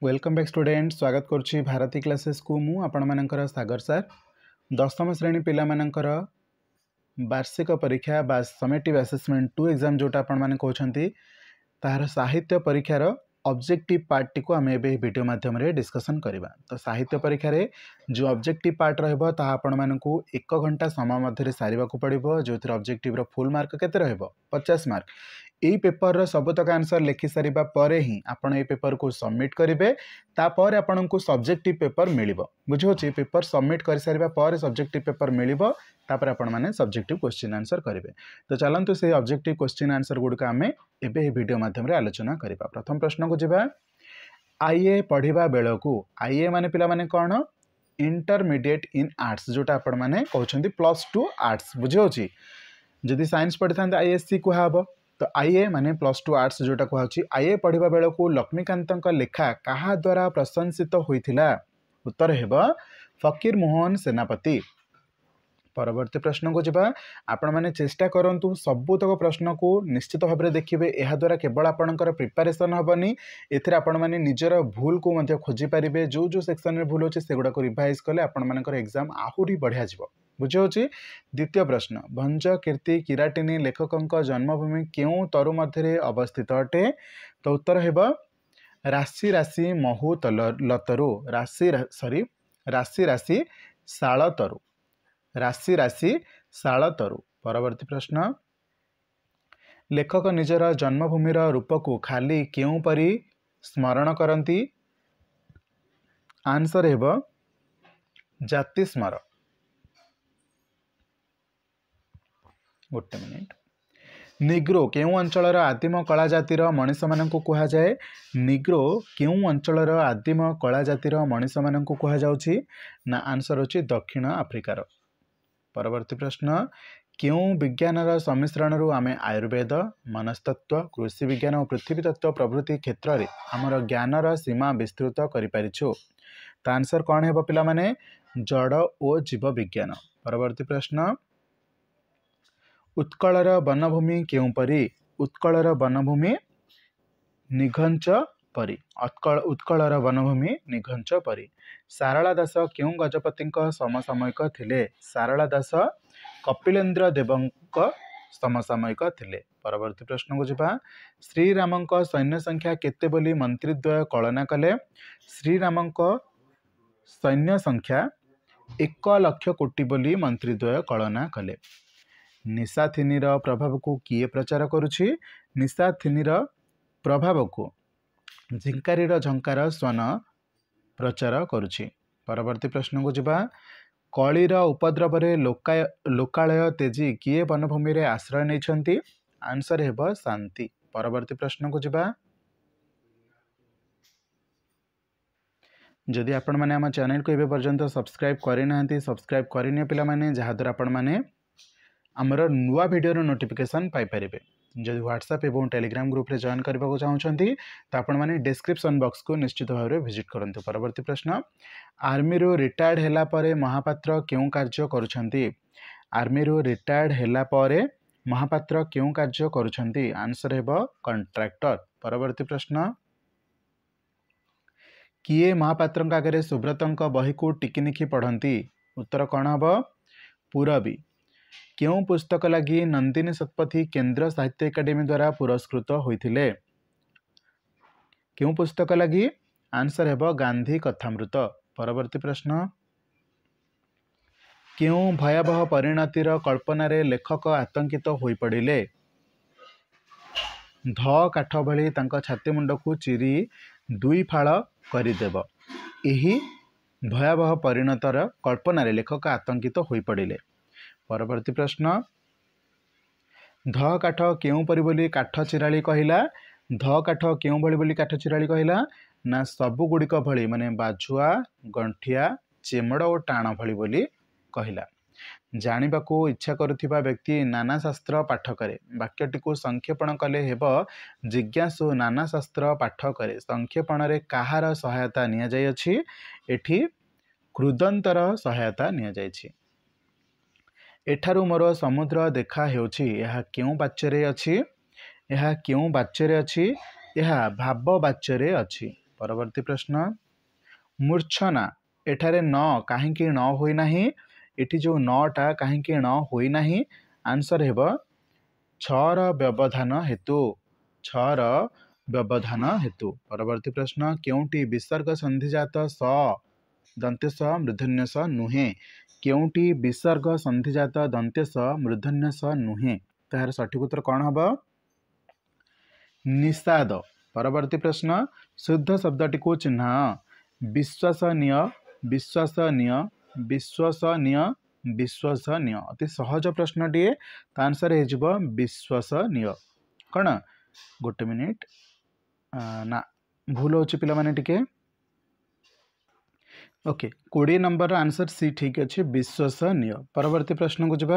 Welcome back student स्वागत करुच्ची Bharti classes को मु आपण मानकर सागर सर दशम श्रेणी पिला मानकर वार्षिक परीक्षा बा समेटिव असेसमेंट 2 एग्जाम जोटा आपण माने कहउछंती तार साहित्य परीक्षार ऑब्जेक्टिव पार्ट टी को आमे एबे वीडियो माध्यम रे डिस्कशन करबा। तो साहित्य परीक्षा रे जो ऑब्जेक्टिव पार्ट रहबो ता आपण मानकू 1 घंटा समय मध्य रे सारिबा को पड़िबो। जोतिर ऑब्जेक्टिव रो फुल मार्क केते रहबो 50 मार्क। यही पेपर रो सबतक आंसर लिखि सारिबा परे ही आपण ए पेपर को सबमिट करिवे। तापर आपण को सब्जेक्टिव पेपर मिलिबो। बुझोछि पेपर सबमिट कर सारिबा परे सब्जेक्टिव पेपर मिलिबो। तापर आपण माने सब्जेक्टिव क्वेश्चन आंसर करिवे। तो चलंतु से ऑब्जेक्टिव क्वेश्चन आंसर गुडका आमे एबे ए वीडियो माध्यम रे आलोचना करिबा। प्रथम प्रश्न को जिबा आईए पढ़िबा बेलकू आईए माने पिला माने कोन इंटरमीडिएट इन आर्ट्स जोटा आपण माने कहउछंती +2 आर्ट्स बुझोछि। जदि साइंस पढ़ी थांते आईएससी कुहाबो। तो आईए माने +2 आर्ट्स जोटा कहउछि। आईए पढ़िबा बेलकू लक्ष्मीकांतक लेखा कहा द्वारा प्रशंसित होइथिला। उत्तर हेबो फकीर मोहन सेनापति। परवर्ती प्रश्न को जिबा आपण माने चेष्टा करंतु सबुतक प्रश्न को निश्चित भाव में देखिए। यह द्वारा केवल आपणकर प्रिपरेशन हेबनी एथिरे आपण माने निजर भूल को मध्य खोजी पारिबे। जो जो सेक्शन रे भूल होछि सेगुडा को रिवाइज कले आपण मानकर एग्जाम आहुरी बढ़िया जिवो। बुझियोछि। द्वितीय प्रश्न भंज कीर्ति किराटिनी लेखकंक जन्मभूमि केउ तरु मध्य अवस्थित अटे। तो उत्तर हेबो राशि राशि महु लतरु राशि राशि शाल तरु राशि राशि शाल तरु। परवर्ती प्रश्न लेखक निजर जन्मभूमिर रूप को खाली केउ परी स्मरण करती। आंसर हेबो जाति स्मर। गोटे मिनिट निग्रो केउ अंचलर आदिम कला जातिर मनीष मानकु कुहा जाए। निग्रो केउ अंचलर आदिम कला जातिर मनीष मानकु कुहा जाउछि ना आंसर होछि दक्षिण आफ्रिकार। परवर्ती प्रश्न केउ विज्ञानर सम्मिश्रण आमे आयुर्वेद मनस्तत्व कृषि विज्ञान और पृथ्वी तत्व प्रभृति क्षेत्र में आमर ज्ञानर सीमा विस्तृत करिपारिछु। तो आंसर कौन है पिला माने जड़ और जीव विज्ञान। परवर्ती प्रश्न उत्कलर वनभूमि केउ परी। उत्कलर वनभूमि निघंच परी। उत्कलर वनभूमि निघंच परी। सारला दास केउ गजपतिंक समसामयिक थिले। सारला दास कपिलेन्द्र देवंक समसामयिक थिले। परवर्ती प्रश्न को जिबा श्रीरामंक सैन्य संख्या केते बोली मंत्रीद्वय कलना कले। श्रीरामंक सैन्य संख्या 1 लाख कोटी बोली मंत्रीद्वय कलना कले। निशाथिनीर प्रभाव को किए प्रचार करुछि। निशाथिनीर प्रभाव को झिंकारीर झंकार स्वन प्रचार करुछि। परवर्ती प्रश्न को जिबा कलीर उपद्रव रे लोकालय तेजी किए वनभूमि रे आश्रय नैछंती। आंसर हेबो शांति। परवर्ती प्रश्न को जिबा जदि आपण माने हम चैनल को एबे पर्यंत सब्सक्राइब करि नाहंती सब्सक्राइब करिने पिला माने जहा द्वारा आपण माने हमर नुआ वीडियो रो नोटिफिकेशन पाई परिबे। जदि व्हाट्सएप एवं टेलीग्राम ग्रुप रे जॉइन करबा को चाहउछंती तो आपण माने डिस्क्रिप्शन बॉक्स को निश्चित भाव में विजिट करंतु। परवर्ती प्रश्न आर्मी रो रिटायर्ड हैला परे महापात्र केउ कार्य करूछंती। आर्मी रो रिटायर्ड हैला परे महापात्र केउ कार्य करूछंती। आंसर हेबो कॉन्ट्रैक्टर। परवर्ती प्रश्न किए महापात्रंक आगे सुब्रतंक बही को टिकिनिखि पढ़ंती। उत्तर कौन हबो पूरबी। केउ पुस्तक लगी नंदिनी शतपथी केंद्र साहित्य एकेडमी द्वारा पुरस्कृत होइथिले। केउ पुस्तक लगी आंसर हेबो गांधी कथामृत। परवर्ती प्रश्न केउ भयावह परिणतिर कल्पना रे लेखक आतंकित होई पड़िले। ध काठ भली तांका छाती मुंड को चिरी 2 फाळ करिदेव। एही भयावह परिणतर कल्पना रे लेखक आतंकित होई पड़िले। परवर्ती प्रश्न ध काठ केउ परि बोली काठ चिराली कहिला। ध काठ केउ भली बोली काठ चिराली कहिला ना सबु गुड़िक भली माने बाझुआ गंठिया चेमड़ और टाण भली बोली कहिला। जानिबा को इच्छा करुथिबा व्यक्ति नाना शास्त्र पाठ करे। वाक्यटी को संक्षेपण कले हेबो जिज्ञासु नाना शास्त्र पाठ करे। संक्षेपण रे काहार सहायता निया जाय अछि। एठी कृदंतर सहायता निया जायछि। एठारु मोर समुद्र देखा हेउछि। यह केउ वाच्य रे अछि। यह केउ वाच्य रे अछि। यह भाव वाच्य रे अछि। परवर्ती प्रश्न मूर्छना एठारे न कहीं न होई नाही एठी जो नटा कहीं न होई नाही आंसर हेब छर व्यवधान हेतु छर व्यवधान हेतु। परवर्ती प्रश्न केउंटी विसर्ग संधिजात स दंतेश मूर्धन्य स नुहे केउंटी विसर्ग संधिजात दंतेश मूर्धन्य स नुहे तार सठिक उत्तर कौन हम निषाद। परवर्ती प्रश्न शुद्ध शब्दटी को चिन्ह विश्वसनीय विश्वसनीय विश्वसनीय विश्वसनीय अति सहज प्रश्न टीए आंसर हो विश्वसनीय कौन गोटे मिनिट ना भूल हो पे टिके ओके 20 नंबर आंसर सी ठीक अच्छे विश्वसनीय। परवर्ती प्रश्न को जब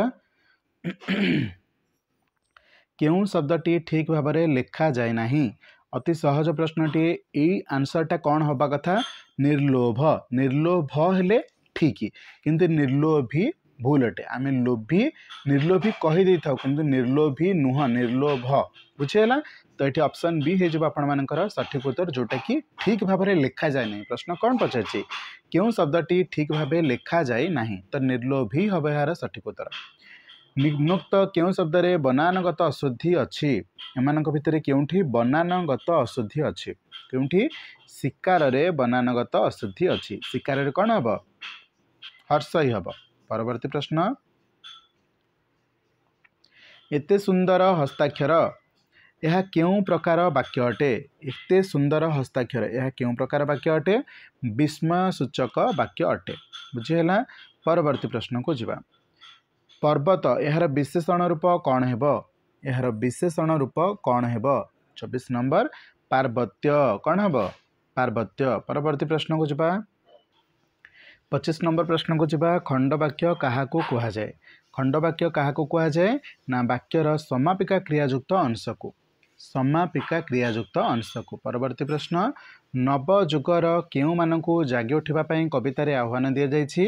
केउं शब्दटी ठीक भाव में लिखा जाए नहीं अति सहज प्रश्नटी यही आंसरटा कौन हवा कथा निर्लोभ निर्लोभ हेले ठीक किंतु निर्लोभी भूल अटे आम लोभी निर्लोभी कहीदे था कि निर्लोभी नुह निर्लोभ बुझीगला तो ये ऑप्शन बी हो आपर सठिक उत्तर जोटा कि ठीक भाव में लिखा जाए नहीं। प्रश्न कौन पचार क्यों शब्दटी ठीक भाव लिखा जाए नहीं तो निर्लोभी हम यार सठिक उत्तर। निम्नोक्त क्यों शब्द रे बनानगत अशुद्धि अच्छी एमान भितर क्योंठी बनानगत अशुद्धि अच्छी क्योंठी शिकार रे बनानगत अशुद्धि अच्छी शिकार रे कौन हम हर्ष ही हम। परवर्ती प्रश्न एते सुंदर हस्ताक्षर यह क्यों प्रकार वाक्य अटे एते सुंदर हस्ताक्षर यह क्यों प्रकार वाक्य अटे विस्मय सूचक वाक्य अटे बुझीगला। परवर्ती प्रश्न को जीवा पर्वत यार विशेषण रूप कौन हेब यार विशेषण रूप कौन हेब 24 नंबर पार्वत्य कौन हेब पार्वत्य। परवर्ती प्रश्न को जीवा 25 नंबर प्रश्न को जीवा खंडवाक्य क्या कह जाए खंडवाक्य क्या कह जाए ना वाक्यर समापिका क्रियायुक्त अंश को समापिका क्रियायुक्त अंश को। परवर्ती प्रश्न नवजुगर केउ मानकु जागी उठापी कवितार आह्वान दि जाइछि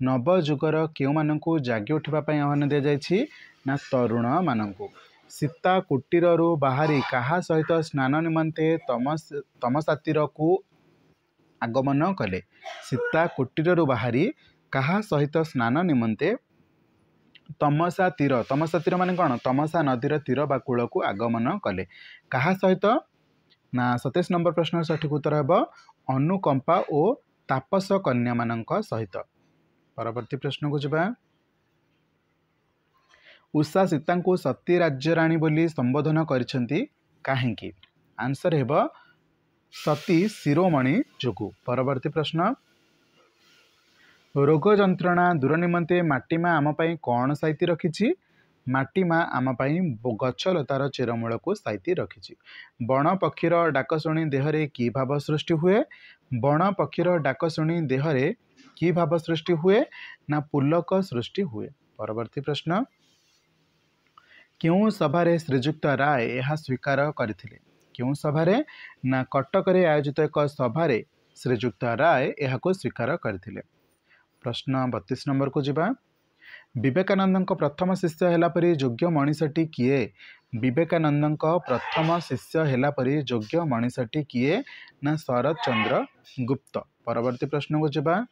नवजुगर केउ मानकु जागी उठापी आह्वान दि जाइछि ना तरुण मानकु। सीता कुटीर बाहरी कहा सहित स्नान निमंते तमसातीर को आगमन कले सीता कुटीर बाहरी कहा सहित स्नान निमंते तमसा तीर माने कौन तमसा नदीर तीर बा कूल को आगमन कले कहा सहित ना 27 नंबर प्रश्न सठिक उत्तर हेब अनुकंपा और तापस कन्या मानक सहित। परवर्ती प्रश्न को जीवा उषा सीता को सती राज्य राणी बोली संबोधन करिसेंती काहेकि आंसर हेब सती शिरोमणि जोगु। परवर्ती प्रश्न रोग जंत्रणा दूर निमंते माटीमा आम पाई कौन साइती रखी माटीमा आम पाई गछलतार चेरमूल को साइती रखी। बण पक्षीर डाक शुणी देहरे की भाव सृष्टि हुए बण पक्षीर डाक शुणी देहरे की भाव सृष्टि हुए ना पुलक सृष्टि हुए। परवर्ती प्रश्न क्यों सभारे श्रीजुक्त राय यह स्वीकार करथिले क्यों सभारे ना कटक रे आयोजित एक सभारे श्रीजुक्त राय यह स्वीकार करथिले। प्रश्न 32 नंबर को जीवा विवेकानंद प्रथम शिष्य है परी योग्य मनीषटी किए विवेकानंद प्रथम शिष्य है परी योग्य मनीषटी किए ना शरद चंद्र गुप्त। परवर्ती प्रश्न को जीवा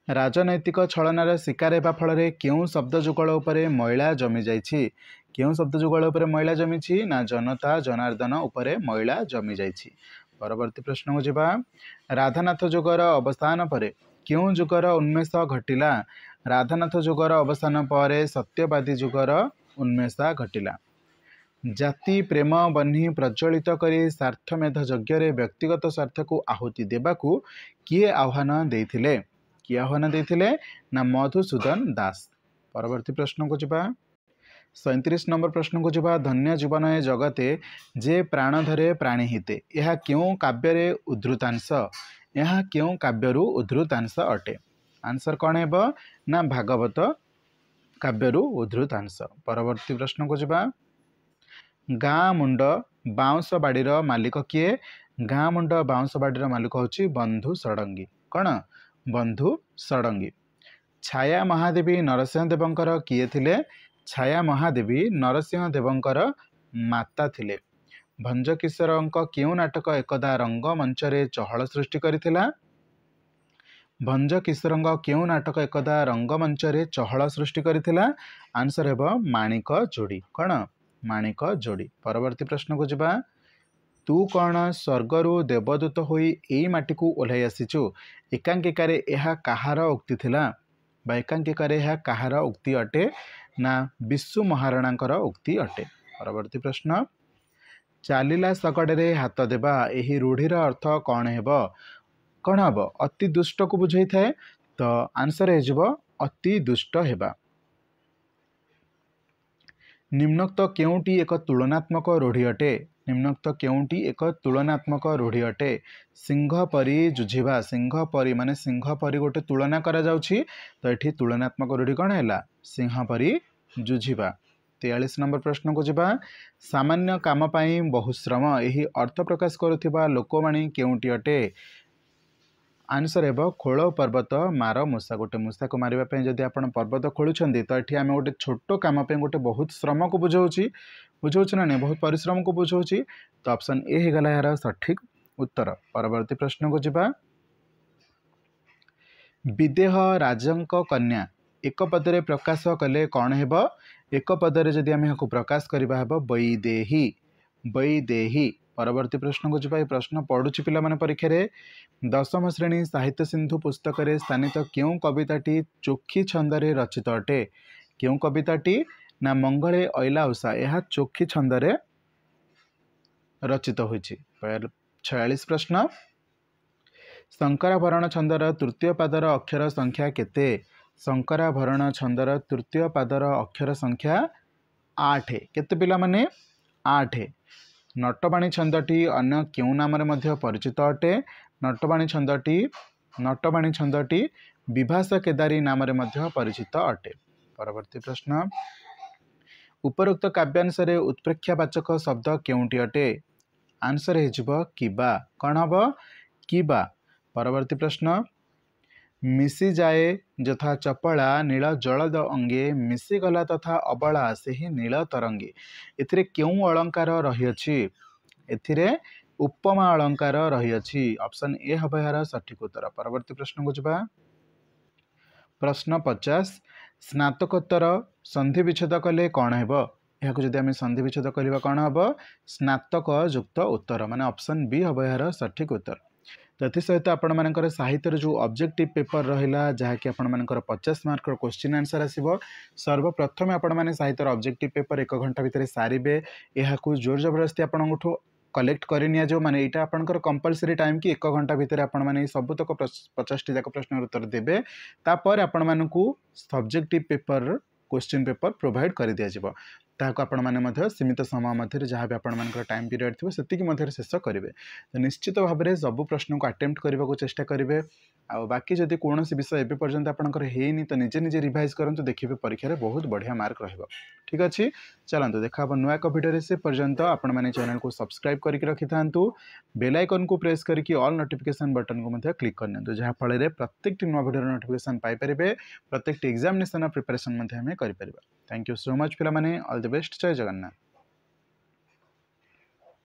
राजनैतिक छलनार शिकार होगा फल क्यों शब्द जुगल उपरे मैला जमी जाइछि क्यों शब्द जुगल उपरे मैला जमी ना जनता जनार्दन उपरे मैला जमी जाइछि। परवर्ती प्रश्न को जीवा राधानाथ जुगर अवसान पर क्यों जुगर उन्मेष घटिला राधानाथ जुगर अवसान पर सत्यवादी जुगर उन्मेष घटिला। जाति प्रेम बन्ही प्रज्वलित करी स्वार्थमेध यज्ञ व्यक्तिगत स्वार्थ को आहुति देवाकू किए आह्वान देइथिले किए आह्वान देइथिले ना मधुसूदन दास। परवर्ती प्रश्न को जीवा 37 नंबर प्रश्न को जीवा धन्य जीवन ए जगते जे प्राण धरे प्राणी हिते यह क्यों काव्य उद्धृतांश यह क्यों काव्यरु उद्धृतांश अटे आंसर कौन हेब ना भागवत काव्यरु उद्धृतांश। परवर्ती प्रश्न को जीवा गाँ मुंड बाउंस बाड़ीर मालिक किए गाँ मुंड बाउंस बाड़ीर मालिक होची बंधु षडंगी कौन बंधु षडंगी। छाया महादेवी नरसिंह देवंकर किए थिले छाया महादेवी नरसिंह देवंकर माता थिले। ଭଞ୍ଜକିଶୋରଙ୍କ କେଉଁ ନାଟକ ଏକଦା ରଙ୍ଗମଞ୍ଚରେ ଚହଳ ସୃଷ୍ଟି କରିଥିଲା? ଭଞ୍ଜକିଶୋରଙ୍କ କେଉଁ ନାଟକ ଏକଦା ରଙ୍ଗମଞ୍ଚରେ ଚହଳ ସୃଷ୍ଟି କରିଥିଲା? ଆନ୍ସର ହେବ ମାଣିକ ଯୋଡ଼ି। କ'ଣ? ମାଣିକ ଯୋଡ଼ି। ପରବର୍ତ୍ତୀ ପ୍ରଶ୍ନକୁ ଯିବା। ତୁ କ'ଣ ସ୍ୱର୍ଗରୁ ଦେବଦୂତ ହୋଇ ଏଇ ମାଟିକୁ ଓହ୍ଲାଇ ଆସିଛୁ? ଏକାଙ୍କିକାରେ ଏହା କାହାର ଉକ୍ତି ଥିଲା? ବା ଏକାଙ୍କିକାରେ ଏହା କାହାର ଉକ୍ତି ଅଟେ? ନା ବିଶୁ ମହାରଣାଙ୍କର ଉକ୍ତି ଅଟେ। ପରବର୍ତ୍ତୀ ପ୍ରଶ୍ନ। ଚାଲିଲା ଶଗଡ଼ରେ ହାତ ଦେବା ଏହି ରୂଢ଼ିର ଅର୍ଥ କ'ଣ ହେବ? କ'ଣ ହେବ? ଅତି ଦୁଷ୍ଟକୁ ବୁଝାଇଥାଏ। ତ ଆନ୍ସର ହେଇଯିବ ଅତି ଦୁଷ୍ଟ ହେବା। ନିମ୍ନୋକ୍ତ କେଉଁଟି ଏକ ତୁଳନାତ୍ମକ ରୂଢ଼ି ଅଟେ? ନିମ୍ନୋକ୍ତ କେଉଁଟି ଏକ ତୁଳନାତ୍ମକ ରୂଢ଼ି ଅଟେ? ସିଂହ ପରି ଯୁଝିବା। ସିଂହ ପରି ମାନେ ସିଂହ ପରି ଗୋଟେ ତୁଳନା କରାଯାଉଛି। ତ ଏଠି ତୁଳନାତ୍ମକ ରୂଢ଼ି କ'ଣ ହେଲା? ସିଂହ ପରି ଯୁଝିବା। 43 ନମ୍ବର ପ୍ରଶ୍ନକୁ ଯିବା। ସାମାନ୍ୟ କାମ ପାଇଁ ବହୁ ଶ୍ରମ ଏହି ଅର୍ଥ ପ୍ରକାଶ କରୁଥିବା ଲୋକବାଣୀ କେଉଁଟି ଅଟେ? आंसर हेब खोल पर्वत मार मूषा। गोटे मूषा को मारिबा पई जदि आपण पर्वत खोलुछंदी तो एठी आमे गोटे छोटो काम पे गोटे बहुत श्रम को बुझाउछि ना नहीं, बहुत परिश्रम को बुझाउछि। तो ऑप्शन ए हे गला यार सठिक उत्तर। परवर्ती प्रश्न को जिबा। विदेह राजंक कन्या एक पदरे प्रकाश कले कौन हेब? एक पदरे जदि आमे हाको प्रकाश करबा हेब वैदेही। वैदेही। परवर्ती प्रश्न को जिबा। प्रश्न पढ़ुछि पिला माने परीक्षा रे। दशम श्रेणी साहित्य सिंधु पुस्तक रे स्थानित केउं कविताटी चोखी छंदरे रचित अटे? केउं कविताटी? ना मंगले अइला उषा। यह चोखी छंदरे रचित होइछि। 46 प्रश्न। शंकराभरण छंदर तृतीय पादर अक्षर संख्या केते? शंकराभरण छंदर तृतीय पादर अक्षर संख्या 8। केते पिला माने? 8। नटवाणी छंदटी अन्य केउं नाम रे मध्य परिचित अटे? नटवाणी छंदटी विभास केदारी नाम रे मध्य परिचित अटे। परवर्ती प्रश्न। उपरोक्त काव्यांश रे उत्प्रेक्षावाचक शब्द केउंटी अटे? आंसर हेजिबो किबा। कौन हबो? किबा। परवर्ती प्रश्न। मिसी जाए यथा चपला नील जलद अंगे मिसी गला तथा अबला सेही नील तरंगे। एथिरे केउं अलंकार रहिअछि? एथिरे उपमा अलंकार रहिअछि। ऑप्शन ए हबो यार सठिक उत्तर। परवर्ती प्रश्न को जिबा। प्रश्न 50। स्नातकोत्तर संधि विच्छेद कले कौन हेबो? याको जदि आमे संधि विच्छेद करिबा कौन हबो? स्नातक युक्त उत्तर। माने ऑप्शन बी हबो यार सठिक उत्तर। तो सहित आपण मानकर साहित्य जो ऑब्जेक्टिव पेपर रहिला जहाँकि आपण मानकर 50 मार्क क्वेश्चन आंसर आसीबो। सर्वप्रथम आपण माने साहित्य ऑब्जेक्टिव पेपर 1 घंटा भितर सारिबे। एहाकू जोर जबरदस्ती आपणठू कलेक्ट कर निया जो माने एटा आपणकर कंपलसरी टाइम कि 1 घंटा भितर आपण माने सबुतक 50 जाक प्रश्न उत्तर देबे। तापर आपण मानकू subjective paper question paper provide कर दिया जिवो। ताको आपण माने मध्य सीमित समय मध्य जहाँ भी आपण मानकर टाइम पीरियड थी सेतिक मध्य शेष करेंगे। तो निश्चित भाव में सब प्रश्न को अटेम्प्ट करने को चेष्टा करेंगे। आ बाकी जदि कौन विषय एवं पर्यंत आपंकर है तो निजे निजे रिवाइज करूँ देखिए परीक्षा रे बहुत बढ़िया मार्क रहिबो। ठीक अच्छे चलते देखा नुआ एक भिडियो से पर्यंत आपण माने चैनल को सब्सक्राइब करके रखि थांतु। बेल आइकन को प्रेस करके ऑल नोटिफिकेशन बटन को मध्य क्लिक करनियंतु जहाँ फल प्रत्येक नुआ भिडियो नोटिफिकेशन पाई परिबे। प्रत्येक एग्जामिनेशन प्रिपरेशन मध्य हमें करि परिबा। थैंक यू सो मच पिला माने। All the best. जय जगन्नाथ।